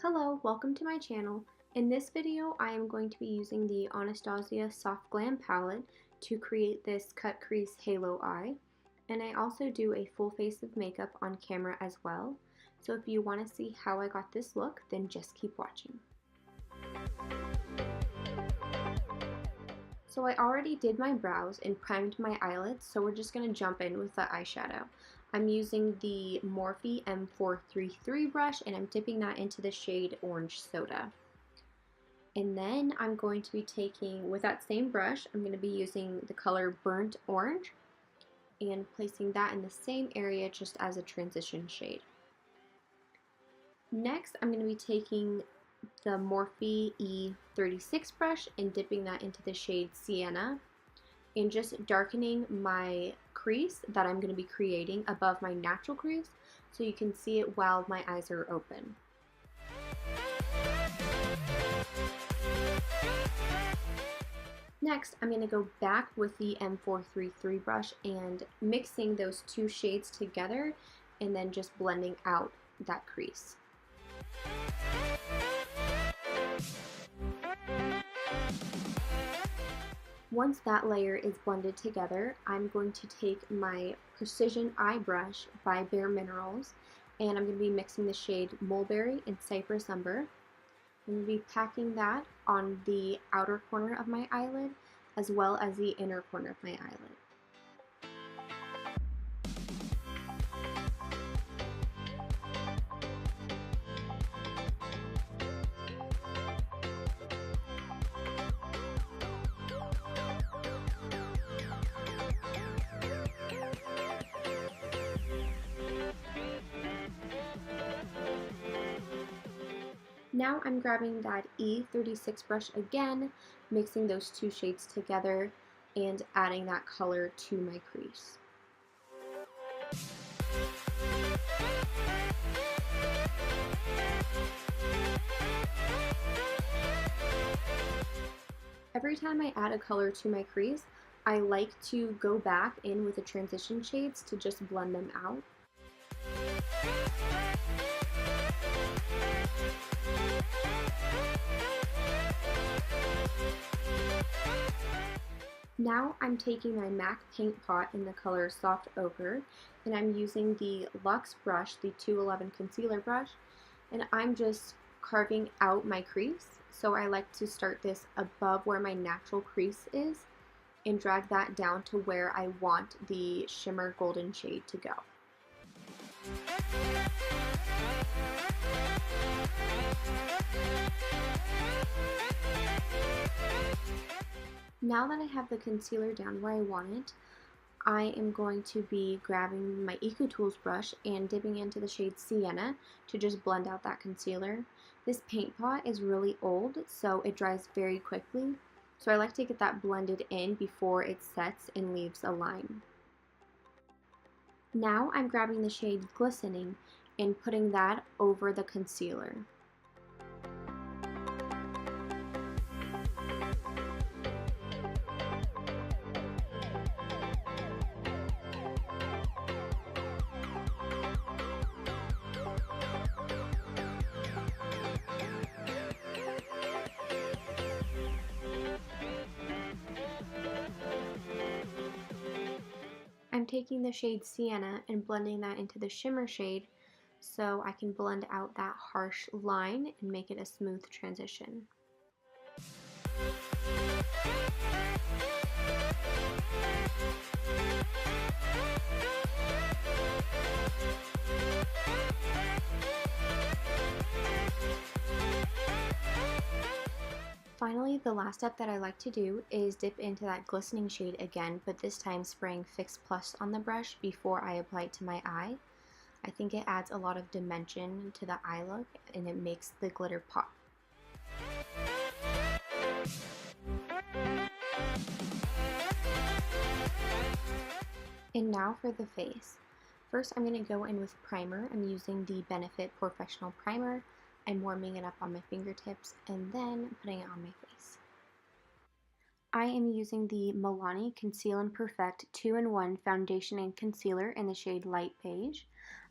Hello, welcome to my channel. In this video, I am going to be using the Anastasia Soft Glam palette to create this cut crease halo eye. And I also do a full face of makeup on camera as well. So if you want to see how I got this look, then just keep watching. So I already did my brows and primed my eyelids, so we're just going to jump in with the eyeshadow. I'm using the Morphe M433 brush and I'm dipping that into the shade Orange Soda. And then I'm going to be taking, with that same brush, I'm going to be using the color Burnt Orange and placing that in the same area just as a transition shade. Next, I'm going to be taking the Morphe E36 brush and dipping that into the shade Sienna and just darkening my crease that I'm going to be creating above my natural crease so you can see it while my eyes are open. Next, I'm going to go back with the M433 brush and mixing those two shades together and then just blending out that crease. Once that layer is blended together, I'm going to take my Precision Eye Brush by Bare Minerals and I'm going to be mixing the shade Mulberry and Cypress Umber. I'm going to be packing that on the outer corner of my eyelid as well as the inner corner of my eyelid. Now I'm grabbing that E36 brush again, mixing those two shades together and adding that color to my crease. Every time I add a color to my crease, I like to go back in with the transition shades to just blend them out. Now I'm taking my MAC paint pot in the color Soft Ochre and I'm using the Luxe brush, the 211 concealer brush, and I'm just carving out my crease. So I like to start this above where my natural crease is and drag that down to where I want the shimmer golden shade to go. Now that I have the concealer down where I want it, I am going to be grabbing my EcoTools brush and dipping into the shade Sienna to just blend out that concealer. This paint pot is really old, so it dries very quickly, so I like to get that blended in before it sets and leaves a line. Now I'm grabbing the shade Glistening and putting that over the concealer. I'm taking the shade Sienna and blending that into the shimmer shade so I can blend out that harsh line and make it a smooth transition. Finally, the last step that I like to do is dip into that glistening shade again, but this time spraying Fix Plus on the brush before I apply it to my eye. I think it adds a lot of dimension to the eye look and it makes the glitter pop. And now for the face. First, I'm going to go in with primer. I'm using the Benefit Professional Primer. I'm warming it up on my fingertips and then putting it on my face. I am using the Milani Conceal and Perfect 2-in-1 Foundation and Concealer in the shade Light Beige.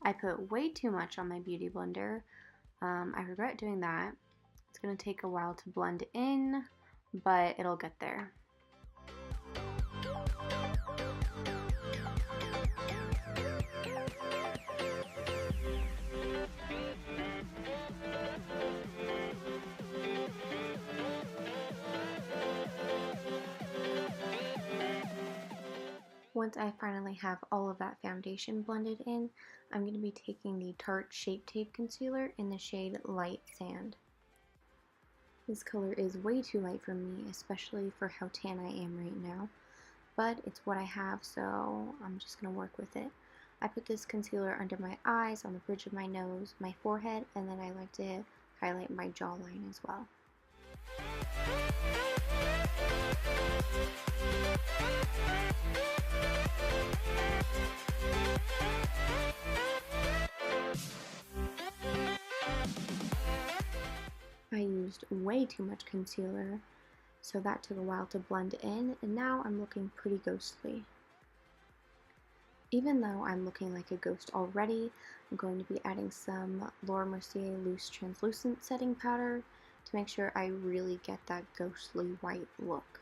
I put way too much on my beauty blender. I regret doing that. It's going to take a while to blend in, but it'll get there. Once I finally have all of that foundation blended in, I'm going to be taking the Tarte Shape Tape Concealer in the shade Light Sand. This color is way too light for me, especially for how tan I am right now, but it's what I have, so I'm just going to work with it. I put this concealer under my eyes, on the bridge of my nose, my forehead, and then I like to highlight my jawline as well. I used way too much concealer, so that took a while to blend in, and now I'm looking pretty ghostly. Even though I'm looking like a ghost already, I'm going to be adding some Laura Mercier Loose Translucent Setting Powder to make sure I really get that ghostly white look.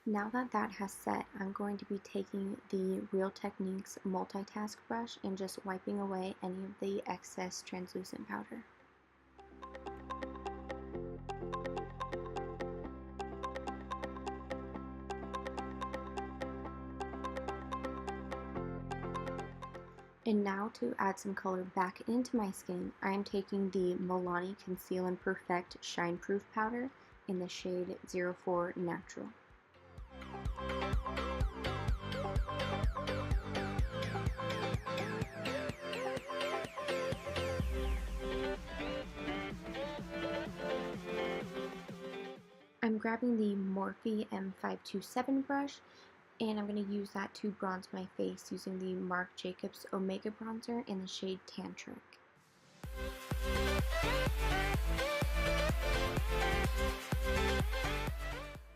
Now that that has set, I'm going to be taking the Real Techniques multitask brush and just wiping away any of the excess translucent powder. And now to add some color back into my skin, I am taking the Milani Conceal and Perfect Shine Proof Powder in the shade 04 Natural. I'm grabbing the Morphe M527 brush, and I'm going to use that to bronze my face using the Marc Jacobs Omega Bronzer in the shade Tantric.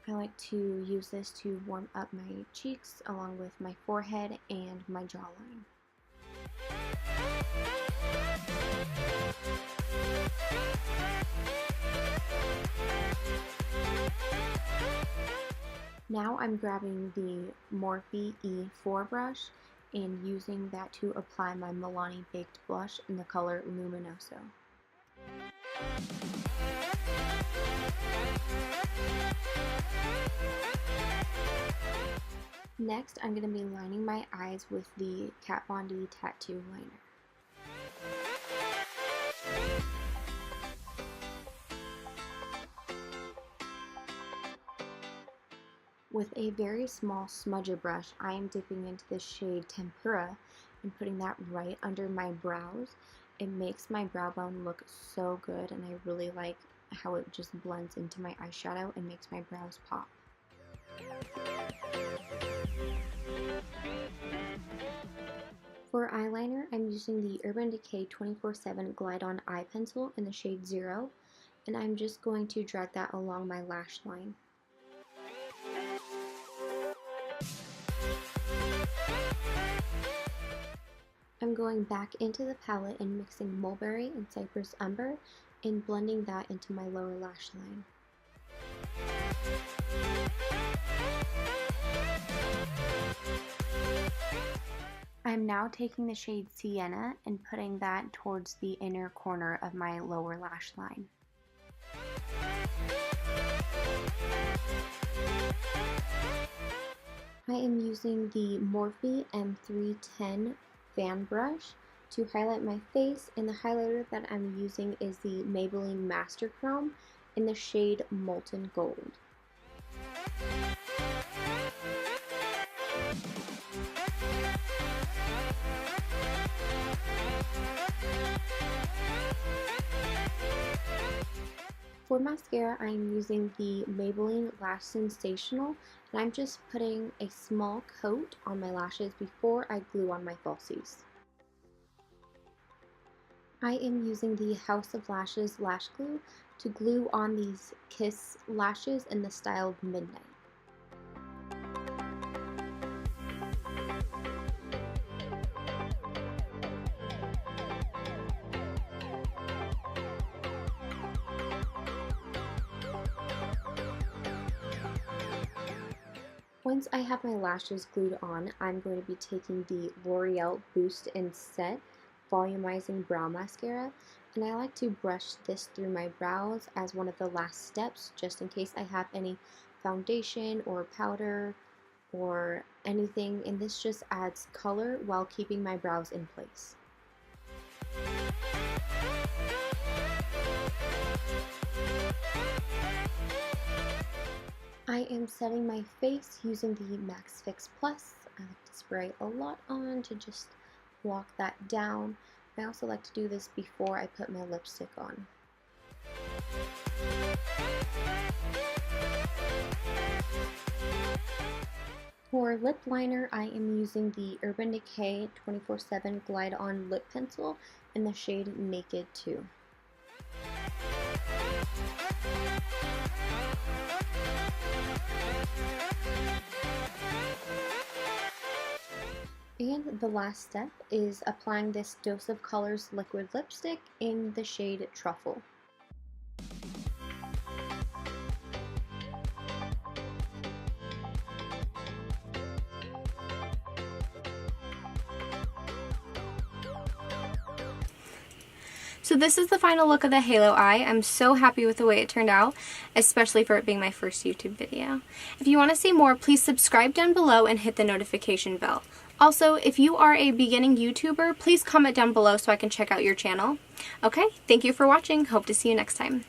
I like to use this to warm up my cheeks along with my forehead and my jawline. Now I'm grabbing the Morphe E4 brush and using that to apply my Milani Baked Blush in the color Luminoso. Next, I'm going to be lining my eyes with the Kat Von D Tattoo Liner. With a very small smudger brush, I am dipping into the shade Tempura and putting that right under my brows. It makes my brow bone look so good, and I really like how it just blends into my eyeshadow and makes my brows pop. For eyeliner, I'm using the Urban Decay 24/7 Glide On Eye Pencil in the shade 0, and I'm just going to drag that along my lash line. I'm going back into the palette and mixing Mulberry and Cypress Umber and blending that into my lower lash line. I'm now taking the shade Sienna and putting that towards the inner corner of my lower lash line. I am using the Morphe M310 fan brush to highlight my face, and the highlighter that I'm using is the Maybelline Master Chrome in the shade Molten Gold. For mascara, I am using the Maybelline Lash Sensational, and I'm just putting a small coat on my lashes before I glue on my falsies. I am using the House of Lashes lash glue to glue on these Kiss lashes in the style of Midnight. Once I have my lashes glued on, I'm going to be taking the L'Oreal Boost and Set Volumizing Brow Mascara, and I like to brush this through my brows as one of the last steps, just in case I have any foundation or powder or anything, and this just adds color while keeping my brows in place. I am setting my face using the Max Fix Plus. I like to spray a lot on to just lock that down. I also like to do this before I put my lipstick on. For lip liner, I am using the Urban Decay 24/7 Glide On Lip Pencil in the shade Naked 2. And the last step is applying this Dose of Colors liquid lipstick in the shade Truffle. So this is the final look of the halo eye. I'm so happy with the way it turned out, especially for it being my first YouTube video. If you want to see more, please subscribe down below and hit the notification bell. Also, if you are a beginning YouTuber, please comment down below so I can check out your channel. Okay, thank you for watching. Hope to see you next time.